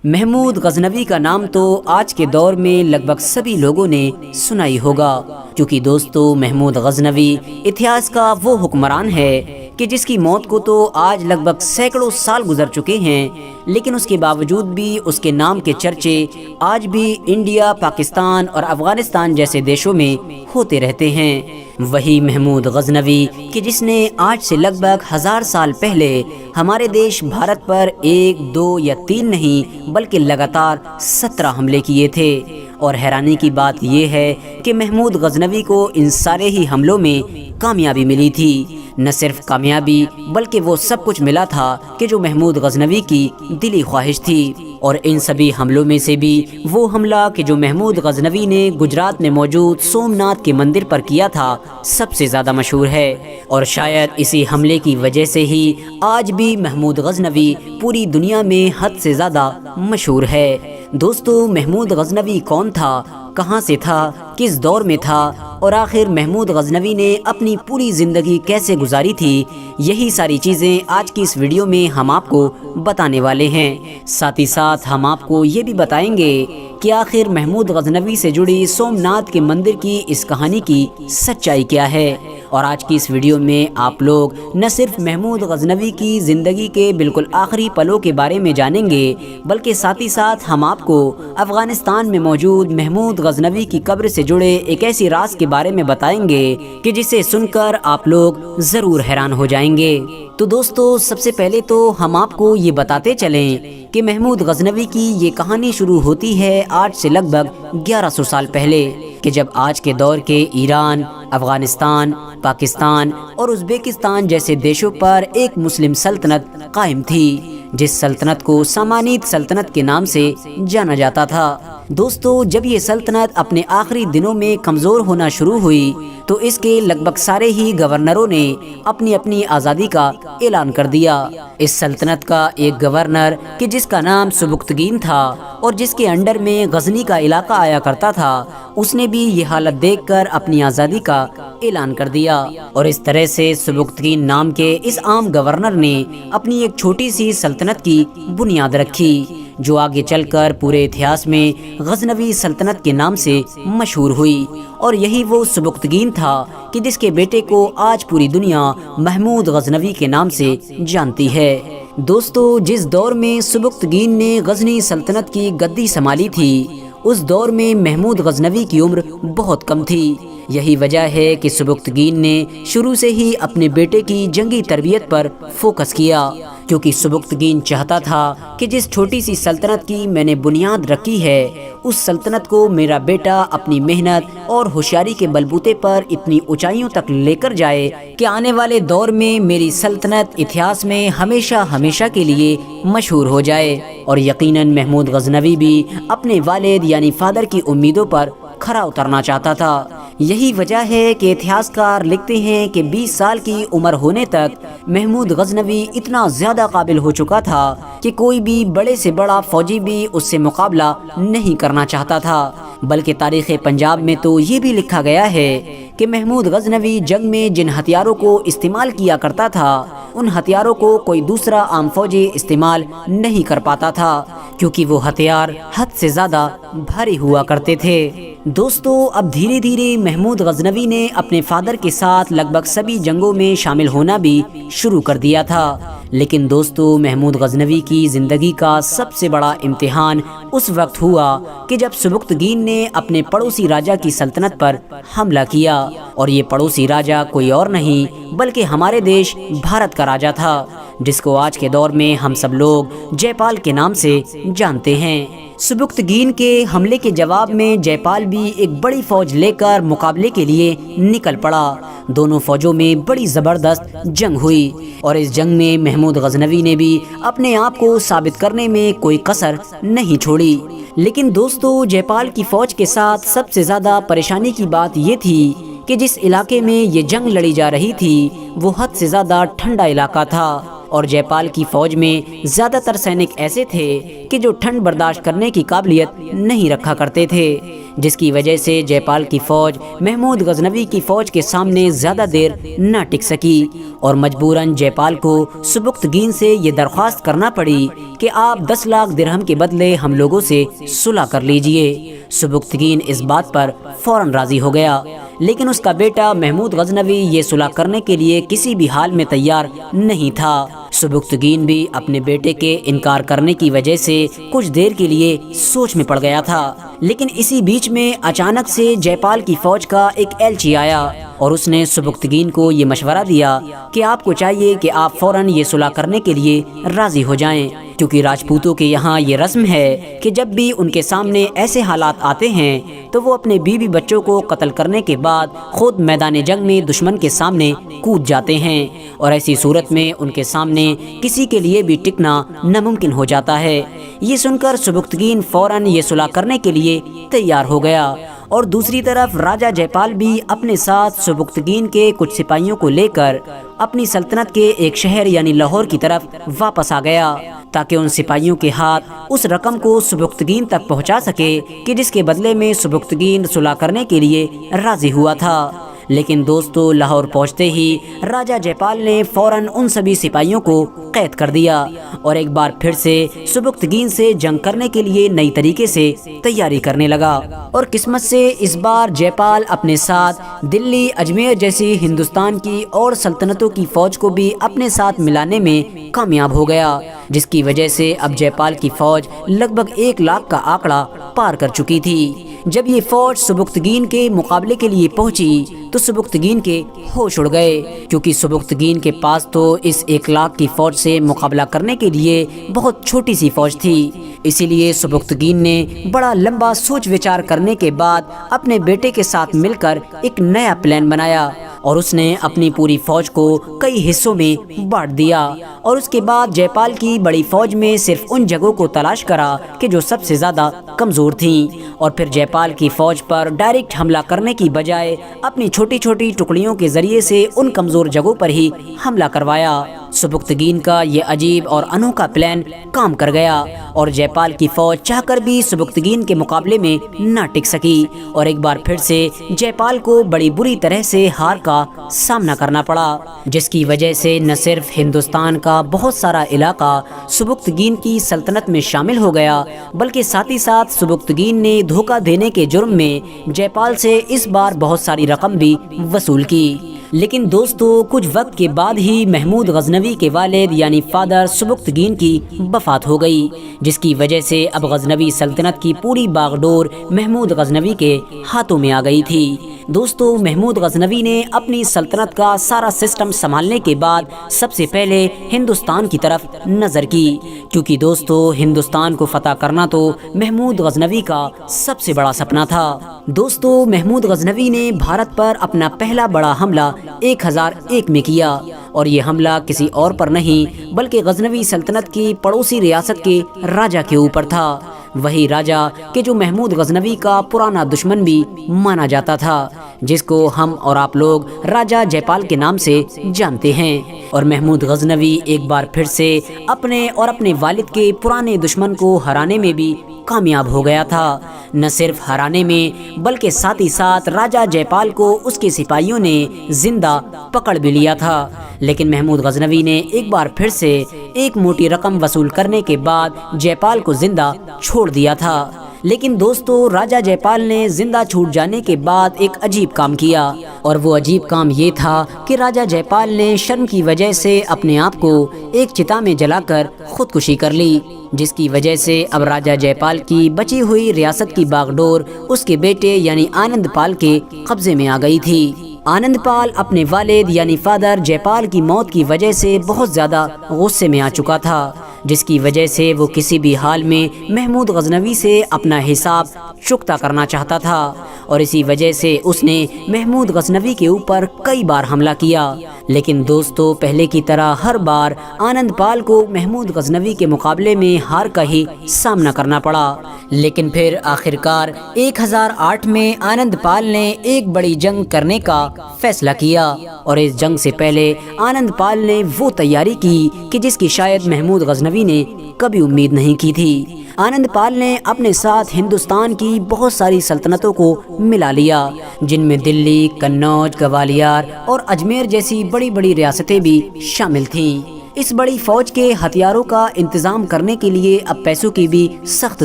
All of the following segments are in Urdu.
محمود غزنوی کا نام تو آج کے دور میں لگ بھگ سبھی لوگوں نے سنا ہی ہوگا، کیونکہ دوستو محمود غزنوی اتہاس کا وہ حکمران ہے کہ جس کی موت کو تو آج لگ بھگ سینکڑوں سال گزر چکے ہیں، لیکن اس کے باوجود بھی اس کے نام کے چرچے آج بھی انڈیا، پاکستان اور افغانستان جیسے دیشوں میں ہوتے رہتے ہیں۔ وہی محمود غزنوی کہ جس نے آج سے لگ بھگ 1000 سال پہلے ہمارے دیش بھارت پر 1، 2 یا 3 نہیں بلکہ لگاتار 17 حملے کیے تھے، اور حیرانی کی بات یہ ہے کہ محمود غزنوی کو ان سارے ہی حملوں میں کامیابی ملی تھی۔ نہ صرف کامیابی بلکہ وہ سب کچھ ملا تھا کہ جو محمود غزنوی کی دلی خواہش تھی، اور ان سبھی حملوں میں سے بھی وہ حملہ کہ جو محمود غزنوی نے گجرات میں موجود سومناتھ کے مندر پر کیا تھا سب سے زیادہ مشہور ہے، اور شاید اسی حملے کی وجہ سے ہی آج بھی محمود غزنوی پوری دنیا میں حد سے زیادہ مشہور ہے۔ دوستو محمود غزنوی کون تھا، کہاں سے تھا، کس دور میں تھا، اور آخر محمود غزنوی نے اپنی پوری زندگی کیسے گزاری تھی، یہی ساری چیزیں آج کی اس ویڈیو میں ہم آپ کو بتانے والے ہیں۔ ساتھ ہی ساتھ ہم آپ کو یہ بھی بتائیں گے کہ آخر محمود غزنوی سے جڑی سومناتھ کے مندر کی اس کہانی کی سچائی کیا ہے، اور آج کی اس ویڈیو میں آپ لوگ نہ صرف محمود غزنوی کی زندگی کے بالکل آخری پلوں کے بارے میں جانیں گے، بلکہ ساتھ ہی ساتھ ہم آپ کو افغانستان میں موجود محمود غزنوی کی قبر سے جڑے ایک ایسی راز کے بارے میں بتائیں گے کہ جسے سن کر آپ لوگ ضرور حیران ہو جائیں گے۔ تو دوستو سب سے پہلے تو ہم آپ کو یہ بتاتے چلیں کہ محمود غزنوی کی یہ کہانی شروع ہوتی ہے آج سے لگ بھگ 1100 سال پہلے، کہ جب آج کے دور کے ایران، افغانستان، پاکستان اور ازبکستان جیسے دیشوں پر ایک مسلم سلطنت قائم تھی، جس سلطنت کو سامانید سلطنت کے نام سے جانا جاتا تھا۔ دوستو جب یہ سلطنت اپنے آخری دنوں میں کمزور ہونا شروع ہوئی تو اس کے لگ بھگ سارے ہی گورنروں نے اپنی اپنی آزادی کا اعلان کر دیا۔ اس سلطنت کا ایک گورنر کہ جس کا نام سبکتگین تھا اور جس کے انڈر میں غزنی کا علاقہ آیا کرتا تھا، اس نے بھی یہ حالت دیکھ کر اپنی آزادی کا اعلان کر دیا، اور اس طرح سے سبکتگین نام کے اس عام گورنر نے اپنی ایک چھوٹی سی سلطنت کی بنیاد رکھی، جو آگے چل کر پورے اتہاس میں غزنوی سلطنت کے نام سے مشہور ہوئی، اور یہی وہ سبکتگین تھا کہ جس کے بیٹے کو آج پوری دنیا محمود غزنوی کے نام سے جانتی ہے۔ دوستو جس دور میں سبکتگین نے غزنی سلطنت کی گدی سنبھالی تھی، اس دور میں محمود غزنوی کی عمر بہت کم تھی۔ یہی وجہ ہے کہ سبکتگین نے شروع سے ہی اپنے بیٹے کی جنگی تربیت پر فوکس کیا، کیونکہ سبکتگین چاہتا تھا کہ جس چھوٹی سی سلطنت کی میں نے بنیاد رکھی ہے، اس سلطنت کو میرا بیٹا اپنی محنت اور ہوشیاری کے بلبوتے پر اتنی اونچائیوں تک لے کر جائے کہ آنے والے دور میں میری سلطنت اتہاس میں ہمیشہ ہمیشہ کے لیے مشہور ہو جائے۔ اور یقیناً محمود غزنوی بھی اپنے والد یعنی فادر کی امیدوں پر کھرا اترنا چاہتا تھا۔ یہی وجہ ہے کہ اتہاس کار لکھتے ہیں کہ 20 سال کی عمر ہونے تک محمود غزنوی اتنا زیادہ قابل ہو چکا تھا کہ کوئی بھی بڑے سے بڑا فوجی بھی اس سے مقابلہ نہیں کرنا چاہتا تھا، بلکہ تاریخ پنجاب میں تو یہ بھی لکھا گیا ہے کہ محمود غزنوی جنگ میں جن ہتھیاروں کو استعمال کیا کرتا تھا، ان ہتھیاروں کو کوئی دوسرا عام فوجی استعمال نہیں کر پاتا تھا، کیونکہ وہ ہتھیار حد سے زیادہ بھاری ہوا کرتے تھے۔ دوستو اب دھیرے دھیرے محمود غزنوی نے اپنے فادر کے ساتھ لگ بھگ سبھی جنگوں میں شامل ہونا بھی شروع کر دیا تھا، لیکن دوستو محمود غزنوی کی زندگی کا سب سے بڑا امتحان اس وقت ہوا کہ جب سبکتگین نے اپنے پڑوسی راجا کی سلطنت پر حملہ کیا، اور یہ پڑوسی راجا کوئی اور نہیں بلکہ ہمارے دیش بھارت کا راجا تھا، جس کو آج کے دور میں ہم سب لوگ جے پال کے نام سے جانتے ہیں۔ سبکتگین کے حملے کے جواب میں جے پال بھی ایک بڑی فوج لے کر مقابلے کے لیے نکل پڑا۔ دونوں فوجوں میں بڑی زبردست جنگ ہوئی، اور اس جنگ میں محمود غزنوی نے بھی اپنے آپ کو ثابت کرنے میں کوئی کسر نہیں چھوڑی۔ لیکن دوستو جے پال کی فوج کے ساتھ سب سے زیادہ پریشانی کی بات یہ تھی کہ جس علاقے میں یہ جنگ لڑی جا رہی تھی وہ حد سے زیادہ ٹھنڈا علاقہ تھا، اور جے پال کی فوج میں زیادہ تر سینک ایسے تھے کہ جو ٹھنڈ برداشت کرنے کی قابلیت نہیں رکھا کرتے تھے۔ جس کی وجہ سے جے پال کی فوج محمود غزنوی کی فوج کے سامنے زیادہ دیر نہ ٹک سکی اور مجبوراً جے پال کو سبکتگین سے یہ درخواست کرنا پڑی کہ آپ 10 لاکھ درہم کے بدلے ہم لوگوں سے صلح کر لیجئے۔ سبکتگین اس بات پر فوراً راضی ہو گیا، لیکن اس کا بیٹا محمود غزنوی یہ صلح کرنے کے لیے کسی بھی حال میں تیار نہیں تھا۔ سبکتگین بھی اپنے بیٹے کے انکار کرنے کی وجہ سے کچھ دیر کے لیے سوچ میں پڑ گیا تھا، لیکن اسی بیچ میں اچانک سے جے پال کی فوج کا ایک ایلچی آیا اور اس نے سبکتگین کو یہ مشورہ دیا کہ آپ کو چاہیے کہ آپ فوراً یہ صلح کرنے کے لیے راضی ہو جائیں، کیونکہ راجپوتوں کے یہاں یہ رسم ہے کہ جب بھی ان کے سامنے ایسے حالات آتے ہیں تو وہ اپنے بیوی بچوں کو قتل کرنے کے بعد خود میدان جنگ میں دشمن کے سامنے کود جاتے ہیں، اور ایسی صورت میں ان کے سامنے کسی کے لیے بھی ٹکنا ناممکن ہو جاتا ہے۔ یہ سن کر سبکتگین فوراً یہ صلح کرنے کے لیے تیار ہو گیا، اور دوسری طرف راجہ جے پال بھی اپنے ساتھ سبکتگین کے کچھ سپاہیوں کو لے کر اپنی سلطنت کے ایک شہر یعنی لاہور کی طرف واپس آ گیا، تاکہ ان سپاہیوں کے ہاتھ اس رقم کو سبکتگین تک پہنچا سکے کہ جس کے بدلے میں سبکتگین صلح کرنے کے لیے راضی ہوا تھا۔ لیکن دوستو، لاہور پہنچتے ہی راجہ جے پال نے فوراً ان سبھی سپاہیوں کو قید کر دیا اور ایک بار پھر سے سبکتگین سے جنگ کرنے کے لیے نئی طریقے سے تیاری کرنے لگا، اور قسمت سے اس بار جے پال اپنے ساتھ دلی، اجمیر جیسی ہندوستان کی اور سلطنتوں کی فوج کو بھی اپنے ساتھ ملانے میں کامیاب ہو گیا، جس کی وجہ سے اب جے پال کی فوج لگ بھگ 1 لاکھ کا آنکڑا پار کر چکی تھی۔ جب یہ فوج سبکتگین کے مقابلے کے لیے پہنچی تو سبکتگین کے ہوش اڑ گئے، کیونکہ سبکتگین کے پاس تو اس 1 لاکھ کی فوج سے مقابلہ کرنے کے لیے بہت چھوٹی سی فوج تھی۔ اسی لیے سبکتگین نے بڑا لمبا سوچ وچار کرنے کے بعد اپنے بیٹے کے ساتھ مل کر ایک نیا پلان بنایا، اور اس نے اپنی پوری فوج کو کئی حصوں میں بانٹ دیا، اور اس کے بعد جے پال کی بڑی فوج میں صرف ان جگہوں کو تلاش کرا کہ جو سب سے زیادہ کمزور تھیں، اور پھر جے پال کی فوج پر ڈائریکٹ حملہ کرنے کی بجائے اپنی چھوٹی چھوٹی ٹکڑیوں کے ذریعے سے ان کمزور جگہوں پر ہی حملہ کروایا۔ سبکتگین کا یہ عجیب اور انوکھا پلان کام کر گیا، اور جے پال کی فوج چاہ کر بھی سبکتگین کے مقابلے میں نہ ٹک سکی، اور ایک بار پھر سے جے پال کو بڑی بری طرح سے ہار کا سامنا کرنا پڑا، جس کی وجہ سے نہ صرف ہندوستان کا بہت سارا علاقہ سبکتگین کی سلطنت میں شامل ہو گیا، بلکہ ساتھ ہی ساتھ سبکتگین نے دھوکہ دینے کے جرم میں جے پال سے اس بار بہت ساری رقم بھی وصول کی۔ لیکن دوستو، کچھ وقت کے بعد ہی محمود غزنوی کے والد یعنی فادر سبکتگین کی وفات ہو گئی، جس کی وجہ سے اب غزنوی سلطنت کی پوری باغڈور محمود غزنوی کے ہاتھوں میں آ گئی تھی۔ دوستو، محمود غزنوی نے اپنی سلطنت کا سارا سسٹم سنبھالنے کے بعد سب سے پہلے ہندوستان کی طرف نظر کی، کیونکہ دوستو ہندوستان کو فتح کرنا تو محمود غزنوی کا سب سے بڑا سپنا تھا۔ دوستو، محمود غزنوی نے بھارت پر اپنا پہلا بڑا حملہ 1001 میں کیا، اور یہ حملہ کسی اور پر نہیں بلکہ غزنوی سلطنت کی پڑوسی ریاست کے راجہ کے اوپر تھا، وہی راجہ کہ جو محمود غزنوی کا پرانا دشمن بھی مانا جاتا تھا، جس کو ہم اور آپ لوگ راجہ جے پال کے نام سے جانتے ہیں۔ اور محمود غزنوی ایک بار پھر سے اپنے اور اپنے والد کے پرانے دشمن کو ہرانے میں بھی کامیاب ہو گیا تھا، نہ صرف ہرانے میں بلکہ ساتھ ہی ساتھ راجہ جے پال کو اس کے سپاہیوں نے زندہ پکڑ بھی لیا تھا۔ لیکن محمود غزنوی نے ایک بار پھر سے ایک موٹی رقم وصول کرنے کے بعد جے پال کو زندہ چھوڑ دیا تھا۔ لیکن دوستو، راجہ جے پال نے زندہ چھوٹ جانے کے بعد ایک عجیب کام کیا، اور وہ عجیب کام یہ تھا کہ راجہ جے پال نے شرم کی وجہ سے اپنے آپ کو ایک چتا میں جلا کر خودکشی کر لی، جس کی وجہ سے اب راجہ جے پال کی بچی ہوئی ریاست کی باغڈور اس کے بیٹے یعنی آنند پال کے قبضے میں آ گئی تھی۔ آنند پال اپنے والد یعنی فادر جے پال کی موت کی وجہ سے بہت زیادہ غصے میں آ چکا تھا، جس کی وجہ سے وہ کسی بھی حال میں محمود غزنوی سے اپنا حساب چکتا کرنا چاہتا تھا، اور اسی وجہ سے اس نے محمود غزنوی کے اوپر کئی بار حملہ کیا۔ لیکن دوستو، پہلے کی طرح ہر بار آنند پال کو محمود غزنوی کے مقابلے میں ہار کا ہی سامنا کرنا پڑا۔ لیکن پھر آخرکار 1008 میں آنند پال نے ایک بڑی جنگ کرنے کا فیصلہ کیا، اور اس جنگ سے پہلے آنند پال نے وہ تیاری کی کہ جس کی شاید محمود غزنوی نے کبھی امید نہیں کی تھی۔ آنند پال نے اپنے ساتھ ہندوستان کی بہت ساری سلطنتوں کو ملا لیا، جن میں دلی، قنوج، گوالیار اور اجمیر جیسی بڑی بڑی ریاستیں بھی شامل تھیں۔ اس بڑی فوج کے ہتھیاروں کا انتظام کرنے کے لیے اب پیسوں کی بھی سخت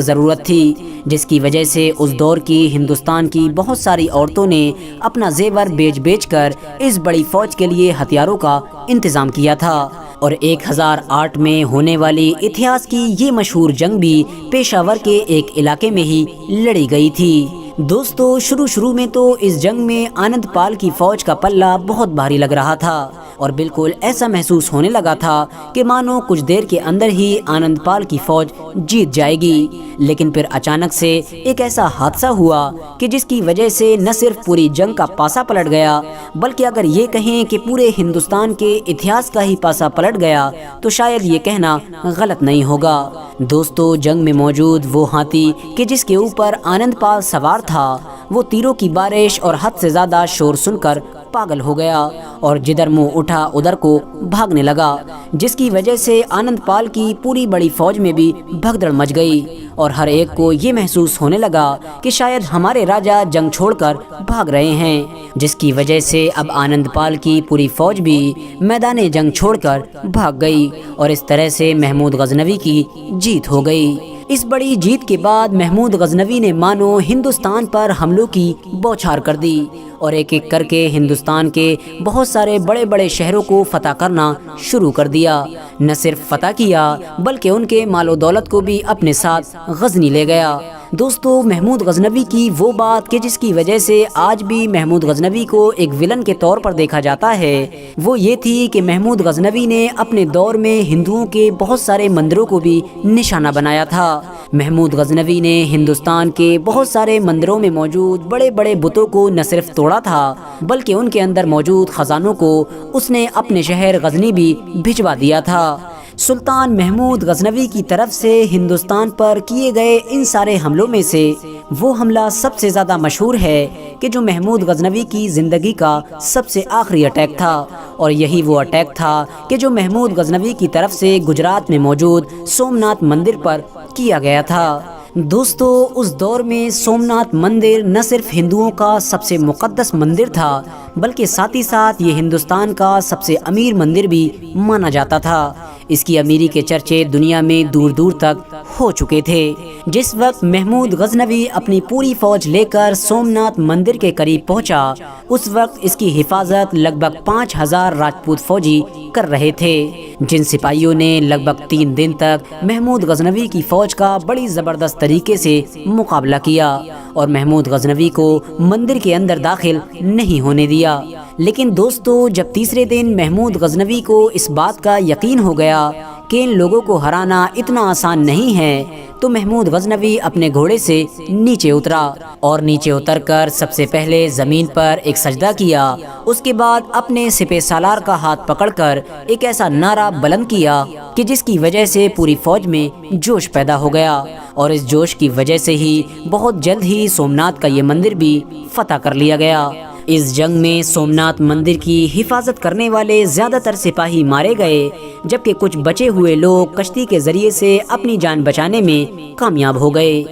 ضرورت تھی، جس کی وجہ سے اس دور کی ہندوستان کی بہت ساری عورتوں نے اپنا زیور بیچ کر اس بڑی فوج کے لیے ہتھیاروں کا انتظام کیا تھا۔ اور 1008 میں ہونے والی اتہاس کی یہ مشہور جنگ بھی پشاور کے ایک علاقے میں ہی لڑی گئی تھی۔ دوستو، شروع میں تو اس جنگ میں آنند پال کی فوج کا پلہ بہت بھاری لگ رہا تھا اور بالکل ایسا محسوس ہونے لگا تھا کہ مانو کچھ دیر کے اندر ہی آنند پال کی فوج جیت جائے گی، لیکن پھر اچانک سے ایک ایسا حادثہ ہوا کہ جس کی وجہ سے نہ صرف پوری جنگ کا پاسا پلٹ گیا، بلکہ اگر یہ کہیں کہ پورے ہندوستان کے اتہاس کا ہی پاسا پلٹ گیا تو شاید یہ کہنا غلط نہیں ہوگا۔ دوستو، جنگ میں موجود وہ ہاتھی کہ جس کے اوپر آنند پال سوار تھا، وہ تیروں کی بارش اور حد سے زیادہ شور سن کر پاگل ہو گیا اور جدھر منہ اٹھا ادھر کو بھاگنے لگا، جس کی وجہ سے آنند پال کی پوری بڑی فوج میں بھی بھگدڑ مچ گئی اور ہر ایک کو یہ محسوس ہونے لگا کہ شاید ہمارے راجا جنگ چھوڑ کر بھاگ رہے ہیں، جس کی وجہ سے اب آنند پال کی پوری فوج بھی میدان جنگ چھوڑ کر بھاگ گئی اور اس طرح سے محمود غزنوی کی جیت ہو گئی۔ اس بڑی جیت کے بعد محمود غزنوی نے مانو ہندوستان پر حملوں کی بوچھار کر دی اور ایک ایک کر کے ہندوستان کے بہت سارے بڑے بڑے شہروں کو فتح کرنا شروع کر دیا۔ نہ صرف فتح کیا بلکہ ان کے مال و دولت کو بھی اپنے ساتھ غزنی لے گیا۔ دوستو، محمود غزنوی کی وہ بات کہ جس کی وجہ سے آج بھی محمود غزنوی کو ایک ویلن کے طور پر دیکھا جاتا ہے، وہ یہ تھی کہ محمود غزنوی نے اپنے دور میں ہندوؤں کے بہت سارے مندروں کو بھی نشانہ بنایا تھا۔ محمود غزنوی نے ہندوستان کے بہت سارے مندروں میں موجود بڑے بڑے بتوں کو نہ صرف توڑا تھا بلکہ ان کے اندر موجود خزانوں کو اس نے اپنے شہر غزنی بھی بھجوا دیا تھا۔ سلطان محمود غزنوی کی طرف سے ہندوستان پر کیے گئے ان سارے حملوں میں سے وہ حملہ سب سے زیادہ مشہور ہے کہ جو محمود غزنوی کی زندگی کا سب سے آخری اٹیک تھا، اور یہی وہ اٹیک تھا کہ جو محمود غزنوی کی طرف سے گجرات میں موجود سومناتھ مندر پر کیا گیا تھا۔ دوستو، اس دور میں سومناتھ مندر نہ صرف ہندوؤں کا سب سے مقدس مندر تھا بلکہ ساتھ ہی ساتھ یہ ہندوستان کا سب سے امیر مندر بھی مانا جاتا تھا۔ اس کی امیری کے چرچے دنیا میں دور دور تک ہو چکے تھے۔ جس وقت محمود غزنوی اپنی پوری فوج لے کر سومناتھ مندر کے قریب پہنچا، اس وقت اس کی حفاظت لگ بھگ 5000 راجپوت فوجی کر رہے تھے، جن سپاہیوں نے لگ بھگ 3 دن تک محمود غزنوی کی فوج کا بڑی زبردست طریقے سے مقابلہ کیا اور محمود غزنوی کو مندر کے اندر داخل نہیں ہونے دیا۔ لیکن دوستو، جب تیسرے دن محمود غزنوی کو اس بات کا یقین ہو گیا کہ ان لوگوں کو ہرانا اتنا آسان نہیں ہے، تو محمود غزنوی اپنے گھوڑے سے نیچے اترا اور نیچے اتر کر سب سے پہلے زمین پر ایک سجدہ کیا۔ اس کے بعد اپنے سپہ سالار کا ہاتھ پکڑ کر ایک ایسا نعرہ بلند کیا کہ جس کی وجہ سے پوری فوج میں جوش پیدا ہو گیا، اور اس جوش کی وجہ سے ہی بہت جلد ہی سومناتھ کا یہ مندر بھی فتح کر لیا گیا۔ اس جنگ میں سومناتھ مندر کی حفاظت کرنے والے زیادہ تر سپاہی مارے گئے، جبکہ کچھ بچے ہوئے لوگ کشتی کے ذریعے سے اپنی جان بچانے میں کامیاب ہو گئے۔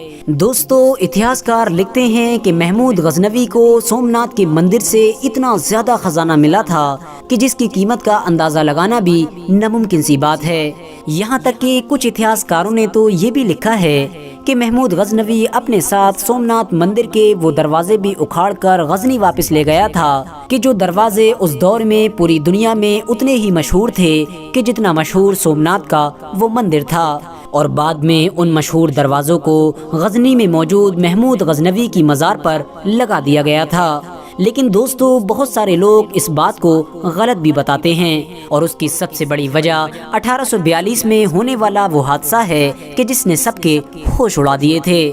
دوستو، اتہاس کار لکھتے ہیں کہ محمود غزنوی کو سومناتھ کے مندر سے اتنا زیادہ خزانہ ملا تھا کہ جس کی قیمت کا اندازہ لگانا بھی ناممکن سی بات ہے۔ یہاں تک کہ کچھ اتہاس کاروں نے تو یہ بھی لکھا ہے کہ محمود غزنوی اپنے ساتھ سومناتھ مندر کے وہ دروازے بھی اکھاڑ کر غزنی واپس لے گیا تھا کہ جو دروازے اس دور میں پوری دنیا میں اتنے ہی مشہور تھے کہ جتنا مشہور سومناتھ کا وہ مندر تھا، اور بعد میں ان مشہور دروازوں کو غزنی میں موجود محمود غزنوی کی مزار پر لگا دیا گیا تھا۔ لیکن دوستو، بہت سارے لوگ اس بات کو غلط بھی بتاتے ہیں، اور اس کی سب سے بڑی وجہ 1842 میں ہونے والا وہ حادثہ ہے کہ جس نے سب کے ہوش اڑا دیے تھے۔